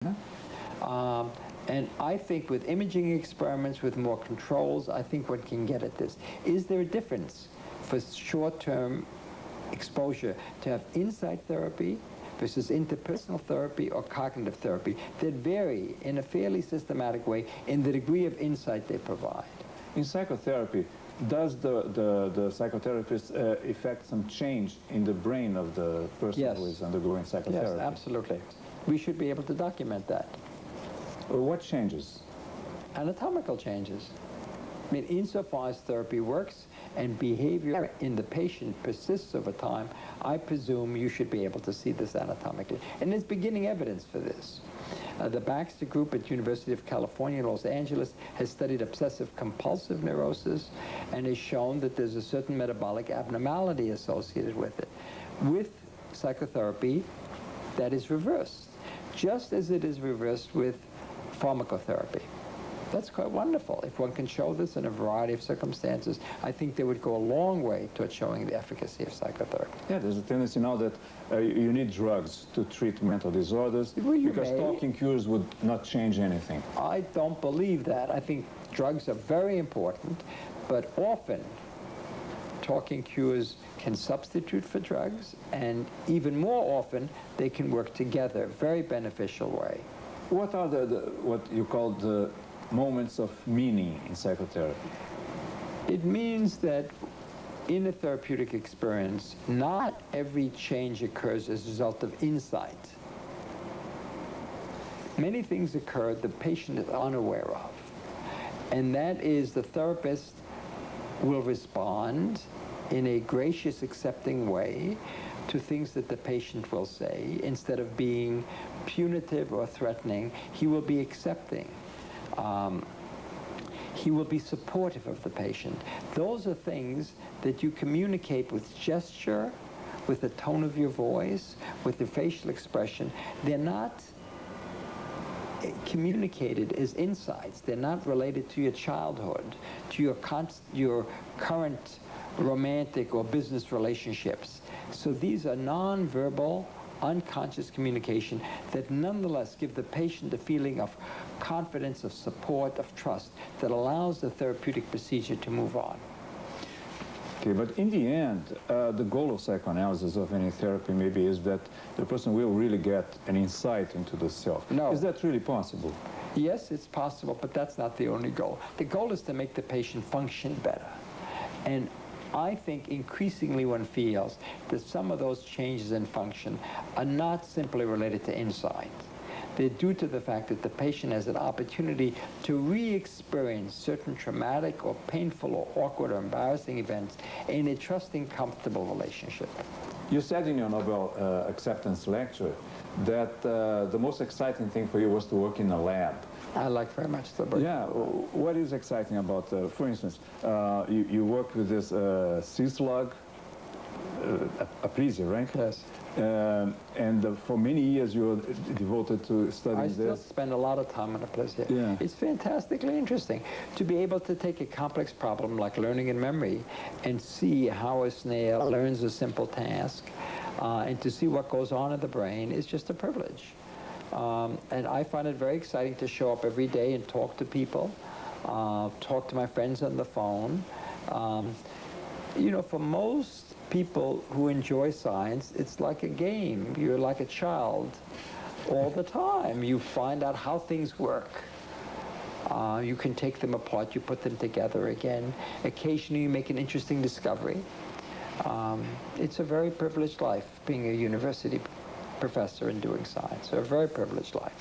And I think with imaging experiments, with more controls, I think one can get at this. Is there a difference for short-term exposure to have insight therapy versus interpersonal therapy or cognitive therapy that vary in a fairly systematic way in the degree of insight they provide? In psychotherapy, does the psychotherapist effect some change in the brain of the person who is undergoing psychotherapy? Yes, absolutely. We should be able to document that. What changes? Anatomical changes. I mean, insofar as therapy works and behavior in the patient persists over time, I presume you should be able to see this anatomically. And there's beginning evidence for this. The Baxter Group at University of California in Los Angeles has studied obsessive-compulsive neurosis and has shown that there's a certain metabolic abnormality associated with it. With psychotherapy, that is reversed, just as it is reversed with pharmacotherapy. That's quite wonderful. If one can show this in a variety of circumstances, I think they would go a long way towards showing the efficacy of psychotherapy. Yeah, there's a tendency now that you need drugs to treat mental disorders because talking cures would not change anything. I don't believe that. I think drugs are very important, but often talking cures can substitute for drugs, and even more often they can work together, very beneficial way. What are what you call the moments of meaning in psychotherapy? It means that in a therapeutic experience, not every change occurs as a result of insight. Many things occur the patient is unaware of, and that is the therapist will respond in a gracious, accepting way to things that the patient will say. Instead of being punitive or threatening, he will be accepting. He will be supportive of the patient. Those are things that you communicate with gesture, with the tone of your voice, with the facial expression. They're not communicated as insights. They're not related to your childhood, to your current romantic or business relationships. So these are non-verbal, unconscious communication that nonetheless give the patient a feeling of confidence, of support, of trust that allows the therapeutic procedure to move on. Okay, but in the end, the goal of psychoanalysis, of any therapy maybe, is that the person will really get an insight into the self. No. Is that really possible? Yes, it's possible, but that's not the only goal. The goal is to make the patient function better. And I think increasingly one feels that some of those changes in function are not simply related to insight. They're due to the fact that the patient has an opportunity to re-experience certain traumatic or painful or awkward or embarrassing events in a trusting, comfortable relationship. You said in your Nobel acceptance lecture that the most exciting thing for you was to work in a lab. I like very much the book. Yeah, what is exciting about, for instance, you worked with this sea slug, Aplysia, right? Yes. And for many years you were devoted to studying this. I still spend a lot of time on Aplysia. Yeah. It's fantastically interesting to be able to take a complex problem like learning and memory and see how a snail learns a simple task and to see what goes on in the brain is just a privilege. And I find it very exciting to show up every day and talk to people, talk to my friends on the phone. You know, for most people who enjoy science, it's like a game. You're like a child all the time. You find out how things work. You can take them apart, you put them together again. Occasionally you make an interesting discovery. It's a very privileged life, being a university professor and doing science. A very privileged life.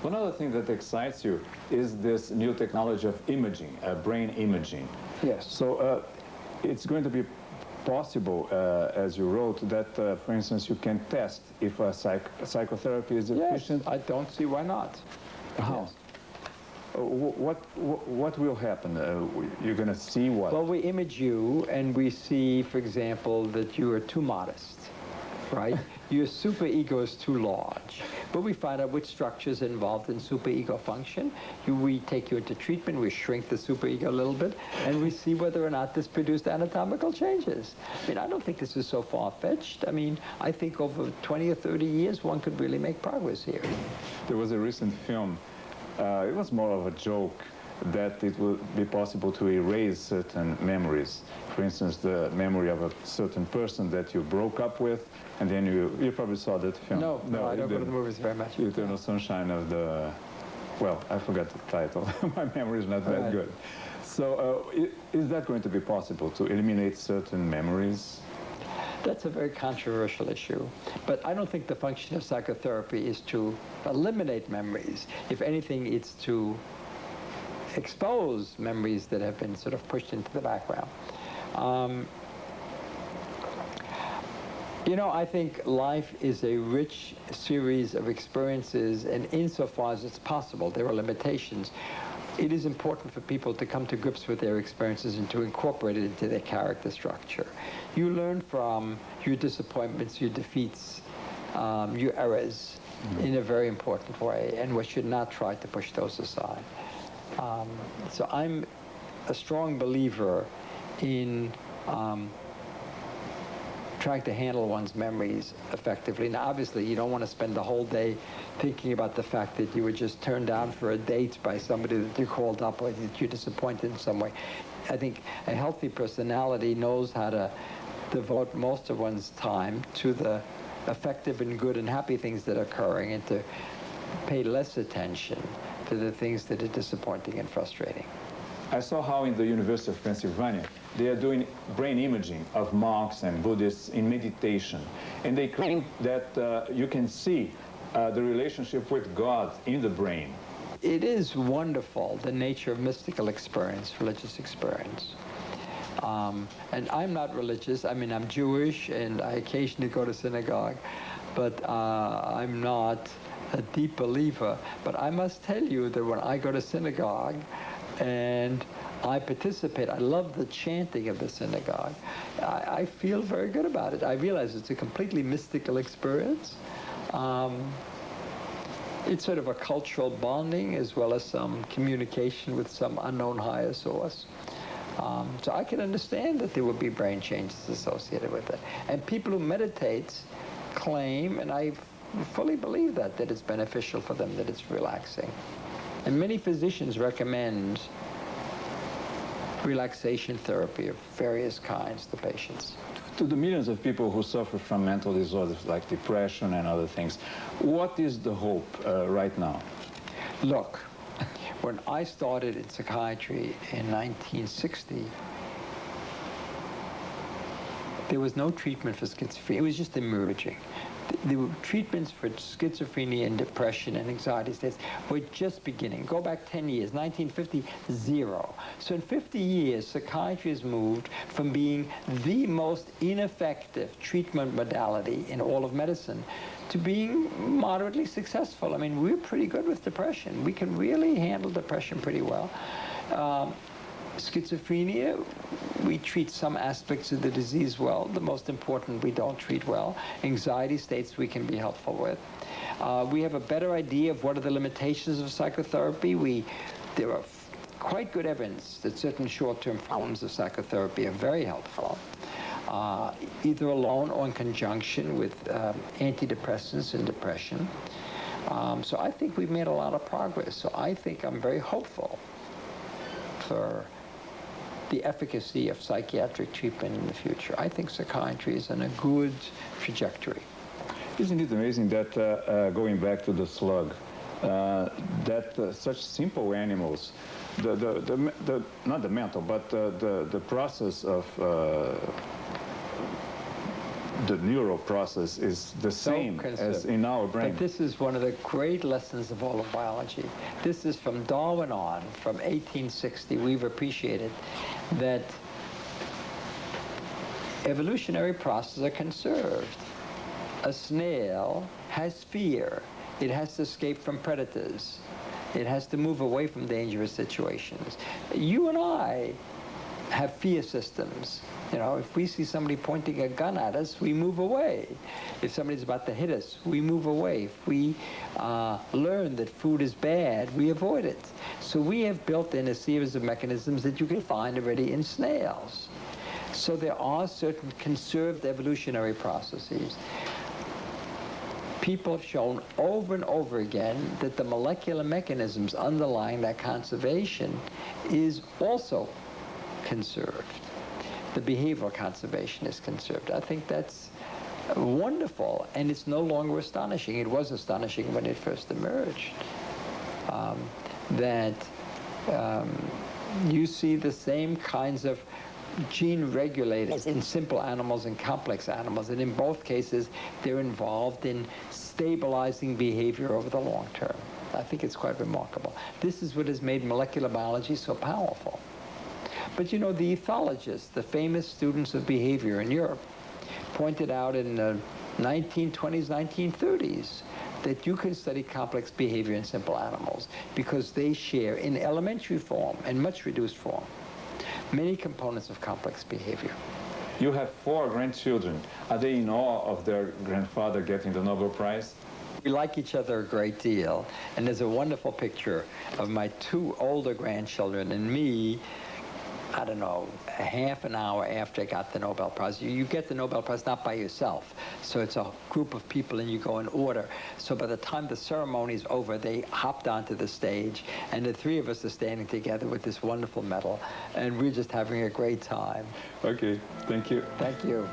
One other thing that excites you is this new technology of imaging, brain imaging. Yes. So it's going to be possible, as you wrote, that, for instance, you can test if a psychotherapy is efficient? Yes, I don't see why not. How? Yes. What will happen? You're going to see what? Well, we image you, and we see, for example, that you are too modest, right? Your superego is too large. but we find out which structures are involved in superego function. We take you into treatment, we shrink the superego a little bit, and we see whether or not this produced anatomical changes. I mean, I don't think this is so far-fetched. I mean, I think over 20 or 30 years, one could really make progress here. There was a recent film, it was more of a joke, that it will be possible to erase certain memories. For instance, the memory of a certain person that you broke up with, and then you probably saw that film. No, I don't go to the movies very much. The Eternal Sunshine of the, well, I forgot the title. My memory is not that good. So is that going to be possible, to eliminate certain memories? That's a very controversial issue. But I don't think the function of psychotherapy is to eliminate memories. If anything, it's to expose memories that have been sort of pushed into the background. You know, I think life is a rich series of experiences, and insofar as it's possible, there are limitations. It is important for people to come to grips with their experiences and to incorporate it into their character structure. You learn from your disappointments, your defeats, your errors in a very important way, and we should not try to push those aside. So I'm a strong believer in trying to handle one's memories effectively. Now, obviously, you don't want to spend the whole day thinking about the fact that you were just turned down for a date by somebody that you called up or that you're disappointed in some way. I think a healthy personality knows how to devote most of one's time to the effective and good and happy things that are occurring, and to pay less attention to the things that are disappointing and frustrating. I saw how in the University of Pennsylvania they are doing brain imaging of monks and Buddhists in meditation, and they claim that you can see the relationship with God in the brain. It is wonderful, the nature of mystical experience, religious experience. And I'm not religious. I mean, I'm Jewish, and I occasionally go to synagogue, but I'm not a deep believer. But I must tell you that when I go to synagogue and I participate, I love the chanting of the synagogue. I feel very good about it. I realize it's a completely mystical experience. It's sort of a cultural bonding as well as some communication with some unknown higher source. So I can understand that there would be brain changes associated with it. And people who meditate claim, and I fully believe that it's beneficial for them, that it's relaxing. And many physicians recommend relaxation therapy of various kinds to patients. To the millions of people who suffer from mental disorders like depression and other things, what is the hope right now? Look, when I started in psychiatry in 1960, there was no treatment for schizophrenia. It was just emerging. The treatments for schizophrenia and depression and anxiety states were just beginning. Go back 10 years, 1950, zero. So in 50 years, psychiatry has moved from being the most ineffective treatment modality in all of medicine to being moderately successful. I mean, we're pretty good with depression. We can really handle depression pretty well. Schizophrenia, we treat some aspects of the disease well. The most important we don't treat well. Anxiety states we can be helpful with. We have a better idea of what are the limitations of psychotherapy. There are quite good evidence that certain short-term forms of psychotherapy are very helpful, either alone or in conjunction with antidepressants in depression. So I think we've made a lot of progress. So I think I'm very hopeful for the efficacy of psychiatric treatment in the future. I think psychiatry is on a good trajectory. Isn't it amazing that, going back to the slug, that such simple animals, not the mental, but the process of the neural process is the same as in our brain. But this is one of the great lessons of all of biology. This is from Darwin on, from 1860, we've appreciated that evolutionary processes are conserved. A snail has fear. It has to escape from predators. It has to move away from dangerous situations. You and I have fear systems. You know, if we see somebody pointing a gun at us, we move away. If somebody's about to hit us, we move away. If we learn that food is bad, we avoid it. So we have built in a series of mechanisms that you can find already in snails. So there are certain conserved evolutionary processes. People have shown over and over again that the molecular mechanisms underlying that conservation is also conserved. The behavioral conservation is conserved. I think that's wonderful, and it's no longer astonishing. It was astonishing when it first emerged. You see the same kinds of gene regulators in simple animals and complex animals, and in both cases they're involved in stabilizing behavior over the long term. I think it's quite remarkable. This is what has made molecular biology so powerful. But you know, the ethologists, the famous students of behavior in Europe, pointed out in the 1920s, 1930s that you can study complex behavior in simple animals because they share in elementary form and much reduced form many components of complex behavior. You have 4 grandchildren. Are they in awe of their grandfather getting the Nobel Prize? We like each other a great deal, and there's a wonderful picture of my 2 older grandchildren and me, I don't know, a half an hour after I got the Nobel Prize. You get the Nobel Prize not by yourself, so it's a group of people and you go in order. So by the time the ceremony's over, they hopped onto the stage, and the 3 of us are standing together with this wonderful medal, and we're just having a great time. Okay, thank you. Thank you.